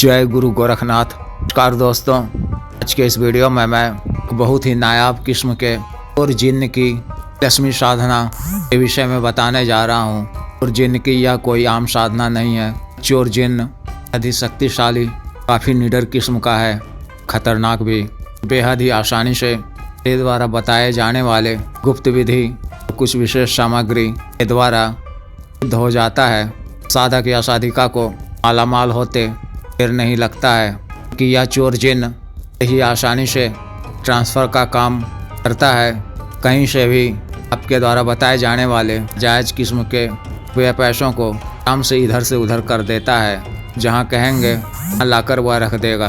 जय गुरु गोरखनाथ। नमस्कार दोस्तों, आज के इस वीडियो में मैं बहुत ही नायाब किस्म के और जिन्न की रस्मी साधना के विषय में बताने जा रहा हूँ। और जिन्न की यह कोई आम साधना नहीं है। चोर जिन्न अधिक शक्तिशाली, काफ़ी निडर किस्म का है, खतरनाक भी, बेहद ही आसानी से मेरे द्वारा बताए जाने वाले गुप्त विधि कुछ विशेष सामग्री के द्वारा सिद्ध हो जाता है। साधक या साधिका को मालामाल होते देर नहीं लगता है कि यह चोर जिन्न ही आसानी से ट्रांसफ़र का काम करता है। कहीं से भी आपके द्वारा बताए जाने वाले जायज़ किस्म के रुपये पैसों को आराम से इधर से उधर कर देता है। जहां कहेंगे वहाँ लाकर वह रख देगा।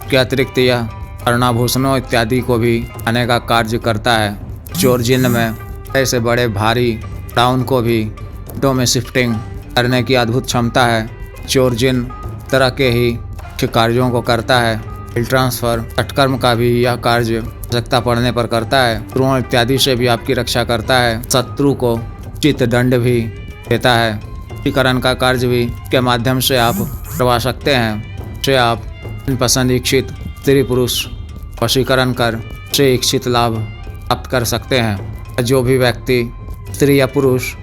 इसके अतिरिक्त यह कर्णाभूषणों इत्यादि को भी आने का कार्य करता है। चोर जिन्न में ऐसे बड़े भारी टाउन को भी मिनटों में शिफ्टिंग करने की अद्भुत क्षमता है। चोर जिन्न तरह के ही मुख्य कार्यों को करता है। बिल ट्रांसफ़र, तत्कर्म का भी यह कार्य आवश्यकता पड़ने पर करता है। शत्रुओं इत्यादि से भी आपकी रक्षा करता है। शत्रु को उचित दंड भी देता है। वशीकरण का कार्य भी के माध्यम से आप करवा सकते हैं। से आप पसंद इच्छित स्त्री पुरुष वशीकरण कर से इच्छित लाभ प्राप्त कर सकते हैं। जो भी व्यक्ति स्त्री या पुरुष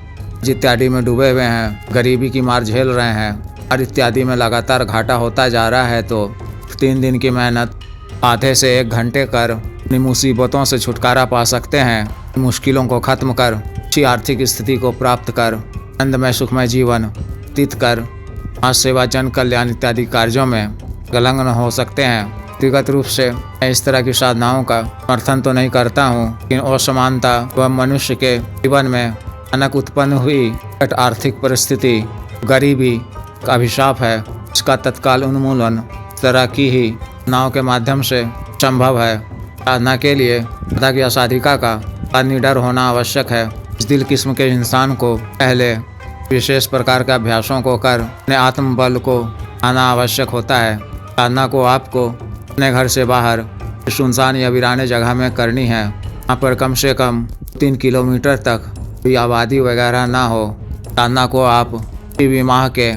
इत्यादि में डूबे हुए हैं, गरीबी की मार झेल रहे हैं और इत्यादि में लगातार घाटा होता जा रहा है, तो 3 दिन की मेहनत आधे से 1 घंटे कर अपनी मुसीबतों से छुटकारा पा सकते हैं। मुश्किलों को खत्म कर अच्छी आर्थिक स्थिति को प्राप्त कर आनंदमय सुखमय जीवन व्यतीत कर समाज सेवा, जन कल्याण इत्यादि कार्यों में संलग्न हो सकते हैं। व्यक्तिगत रूप से मैं इस तरह की साधनाओं का समर्थन तो नहीं करता हूँ, लेकिन असमानता व मनुष्य के जीवन में अचानक उत्पन्न हुई आर्थिक परिस्थिति गरीबी का अभिशाप है। इसका तत्काल उन्मूलन इस तरह की ही नाव के माध्यम से संभव है। साधना के लिए साधक या साधिका का निडर होना आवश्यक है। इस दिल किस्म के इंसान को पहले विशेष प्रकार के अभ्यासों को कर अपने आत्मबल को आना आवश्यक होता है। साधना को आपको अपने घर से बाहर सुनसान या वीराने जगह में करनी है। यहाँ पर कम से कम 3 किलोमीटर तक कोई आबादी वगैरह ना हो। साधना को आप किसी माह के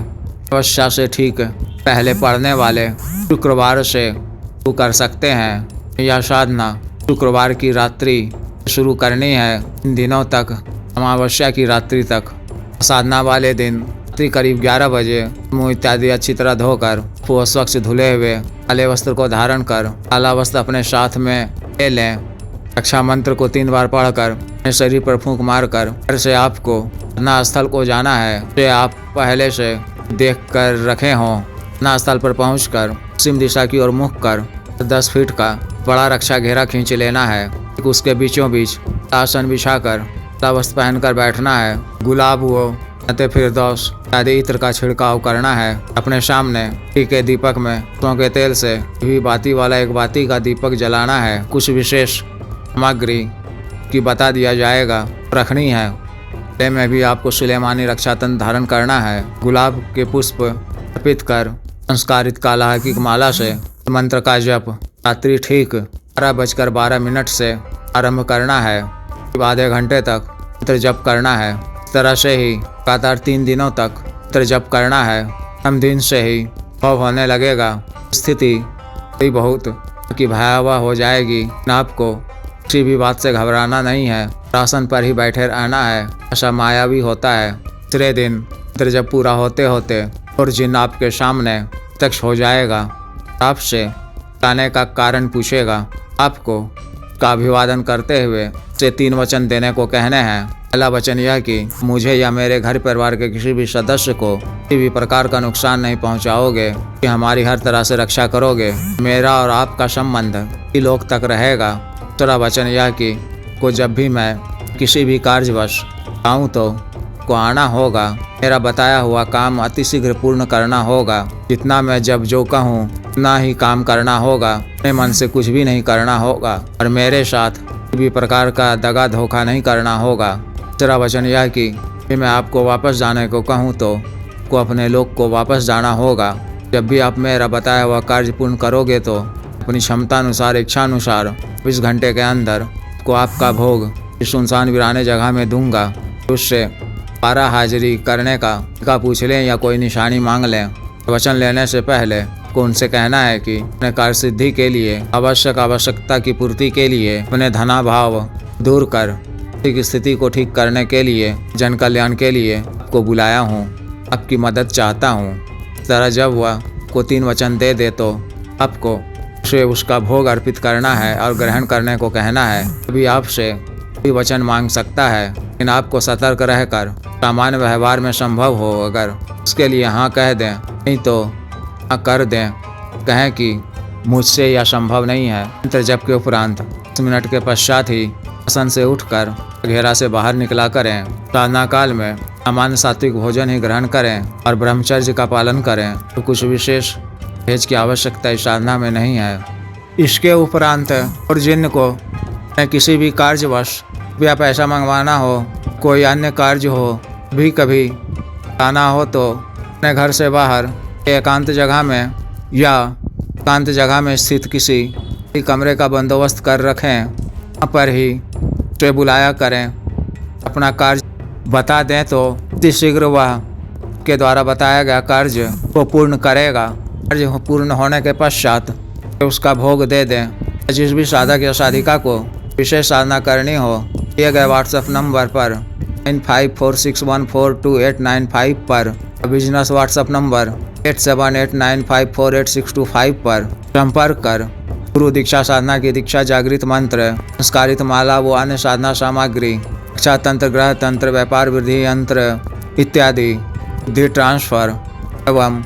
अवस्या से ठीक पहले पड़ने वाले शुक्रवार से शुरू कर सकते हैं। यह साधना शुक्रवार की रात्रि शुरू करनी है। इन दिनों तक अमावस्या की रात्रि तक। साधना वाले दिन रात्रि करीब 11 बजे मुँह इत्यादि अच्छी तरह धोकर स्वच्छ धुले हुए काले वस्त्र को धारण कर काला वस्त्र अपने साथ में ले लें। रक्षा मंत्र को 3 बार पढ़कर अपने शरीर पर फूंक मारकर घर से आपको साधना स्थल को जाना है। जो आप पहले से देख कर रखे हों। साधना स्थल पर पहुंचकर पश्चिम दिशा की ओर मुख कर 10 फीट का बड़ा रक्षा घेरा खींच लेना है। उसके बीचों बीच आसन बिछाकर काला वस्त्र पहनकर बैठना है। गुलाब व फिरदौस आदि इत्र का छिड़काव करना है। अपने सामने घी के दीपक में सरसों के तेल से भी बाती वाला एक बाती का दीपक जलाना है। कुछ विशेष सामग्री की बता दिया जाएगा रखनी है। गले में भी आपको सुलेमानी रक्षा तंत्र धारण करना है। गुलाब के पुष्प अर्पित कर संस्कारित काला की माला से मंत्र का जप रात्रि ठीक 12:12 से आरंभ करना है। आधे घंटे तक मंत्र जप करना है। इस तरह से ही लगातार 3 दिनों तक मंत्र जप करना है। हम दिन से ही अनुभव होने लगेगा। स्थिति बहुत की भयावह हो जाएगी। आपको किसी भी बात से घबराना नहीं है। आसन पर ही बैठे रहना है। ऐसा मायावी होता है। तीसरे दिन मंत्र जब पूरा होते होते और जिन्न आपके सामने प्रत्यक्ष हो जाएगा। आपसे आने का कारण पूछेगा। आपको का अभिवादन करते हुए से 3 वचन देने को कहने हैं। पहला वचन यह कि मुझे या मेरे घर परिवार के किसी भी सदस्य को किसी भी प्रकार का नुकसान नहीं पहुंचाओगे, कि हमारी हर तरह से रक्षा करोगे। मेरा और आपका संबंध कई लोग तक रहेगा। दूसरा वचन यह कि को जब भी मैं किसी भी कार्यवश आऊँ तो को आना होगा। मेरा बताया हुआ काम अतिशीघ्र पूर्ण करना होगा। जितना मैं जब जो कहूँ उतना ही काम करना होगा। अपने मन से कुछ भी नहीं करना होगा और मेरे साथ किसी भी प्रकार का दगा धोखा नहीं करना होगा। तीसरा वचन यह कि मैं आपको वापस जाने को कहूँ तो को अपने लोग को वापस जाना होगा। जब भी आप मेरा बताया हुआ कार्य पूर्ण करोगे तो अपनी क्षमता अनुसार, इच्छा अनुसार 20 घंटे के अंदर को आपका भोग इस सुनसान वीराने जगह में दूंगा। उससे 12 हाजिरी करने का पूछ लें या कोई निशानी मांग लें। वचन लेने से पहले को उनसे कहना है कि अपने कार्य सिद्धि के लिए आवश्यकता की पूर्ति के लिए अपने धनाभाव दूर कर की स्थिति को ठीक करने के लिए जन कल्याण के लिए आपको बुलाया हूँ, आपकी मदद चाहता हूँ। इस तरह जब वह को 3 वचन दे दे तो आपको उसे उसका भोग अर्पित करना है और ग्रहण करने को कहना है। अभी आपसे कोई वचन मांग सकता है, लेकिन आपको सतर्क रहकर सामान्य व्यवहार में संभव हो अगर उसके लिए हाँ कह दें, नहीं तो हाँ कर दें। कहें कि मुझसे यह संभव नहीं है। मंत्र जप के उपरांत 10 मिनट के पश्चात ही आसन से उठकर घेरा से बाहर निकला करें। साधना काल में सामान्य सात्विक भोजन ही ग्रहण करें और ब्रह्मचर्य का पालन करें। तो कुछ विशेष भेज की आवश्यकता इस साधना में नहीं है। इसके उपरांत और जिन को किसी भी कार्यवश या पैसा मंगवाना हो, कोई अन्य कार्य हो, भी कभी आना हो तो अपने घर से बाहर एकांत जगह में या एकांत जगह में स्थित किसी कमरे का बंदोबस्त कर रखें। वहाँ पर ही उसे बुलाया करें। अपना कार्य बता दें तो अति शीघ्र वह के द्वारा बताया गया कार्य को पूर्ण करेगा। कार्य पूर्ण होने के पश्चात उसका भोग दे दें। जिस भी साधक या साधिका को विशेष साधना करनी हो, दिए गए व्हाट्सएप नंबर पर 9546142895 पर, बिजनेस व्हाट्सएप नंबर 8789548625 पर संपर्क कर गुरु दीक्षा साधना की दीक्षा, जागृत मंत्र, संस्कारित माला व अन्य साधना सामग्री, शिक्षा तंत्र, ग्रह तंत्र, व्यापार वृद्धि यंत्र इत्यादि, बुद्धि ट्रांसफर एवं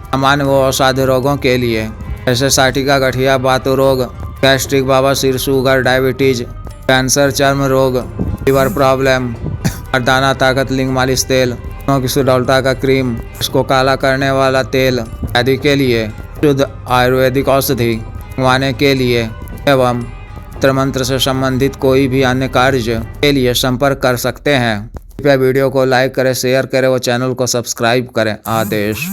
सामान्य व असाध्य रोगों के लिए जैसे साइटिका, गठिया, बातु रोग, गैस्ट्रिक, बवासीर, शुगर, डायबिटीज, कैंसर, चर्म रोग, लीवर प्रॉब्लम, मर्दाना ताकत, लिंग मालिश तेल, की सुडौलता का क्रीम, इसको काला करने वाला तेल आदि के लिए शुद्ध आयुर्वेदिक औषधि मंगवाने के लिए एवं मंत्र से संबंधित कोई भी अन्य कार्य के लिए संपर्क कर सकते हैं। कृपया वीडियो को लाइक करें, शेयर करें व चैनल को सब्सक्राइब करें। आदेश।